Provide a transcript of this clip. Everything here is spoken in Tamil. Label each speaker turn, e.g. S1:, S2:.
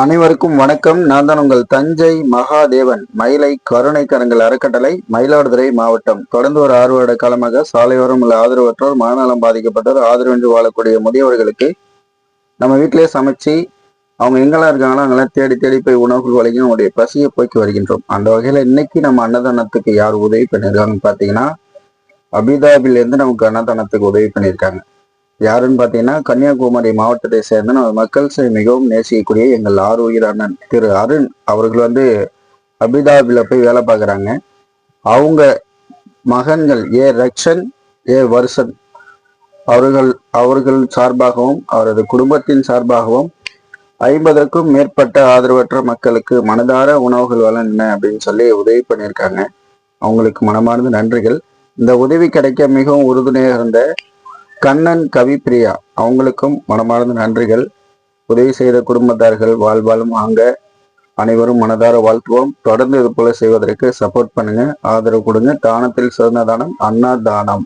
S1: அனைவருக்கும் வணக்கம். நான் தான் உங்கள் தஞ்சை மகாதேவன். மயிலை கருணை கரங்கள் அறக்கட்டளை, மயிலாடுதுறை மாவட்டம். தொடர்ந்து ஒரு 6 வருட காலமாக சாலையோரம் உள்ள ஆதரவற்றோர், மனநலம் பாதிக்கப்பட்டோர், ஆதரவின்றி வாழக்கூடிய முதியவர்களுக்கு நம்ம வீட்டிலேயே சமைச்சு அவங்க எங்கெல்லாம் இருக்காங்களோ அங்கெல்லாம் தேடி தேடி போய் உணவுகள் வழங்கி அவங்களுடைய பசியை போக்கி வருகின்றோம். அந்த வகையில இன்னைக்கு நம்ம அன்னதானத்துக்கு யார் உதவி பண்ணியிருக்காங்கன்னு பார்த்தீங்கன்னா, அபிதாபிலேருந்து நமக்கு அன்னதானத்துக்கு உதவி பண்ணியிருக்காங்க. யாருன்னு பார்த்தீங்கன்னா, கன்னியாகுமரி மாவட்டத்தை சேர்ந்த நம்ம மக்கள் மிகவும் நேசிக்கக்கூடிய எங்கள் ஆருயிர் அண்ணன் திரு அருண் அவர்கள் அபிதாபில போய் வேலை பார்க்குறாங்க. அவங்க மகன்கள் ஏ ரக்ஷன், ஏ வருஷன் அவர்கள் சார்பாகவும் அவரது குடும்பத்தின் சார்பாகவும் 50க்கும் மேற்பட்ட ஆதரவற்ற மக்களுக்கு மனதார உணவுகள் வழங்கின அப்படின்னு சொல்லி உதவி பண்ணியிருக்காங்க. அவங்களுக்கு மனமார்ந்த நன்றிகள். இந்த உதவி கிடைக்க மிகவும் உறுதுணையாக இருந்த கண்ணன் கவிப்பிரியா அவங்களுக்கும் மனமார்ந்த நன்றிகள். உதவி செய்த குடும்பத்தார்கள் வாழ்வாலும் வாங்க அனைவரும் மனதார வாழ்த்துவோம். தொடர்ந்து இது போல செய்வதற்கு சப்போர்ட் பண்ணுங்க, ஆதரவு கொடுங்க. தானத்தில் சிறந்த தானம் அன்னதானம்.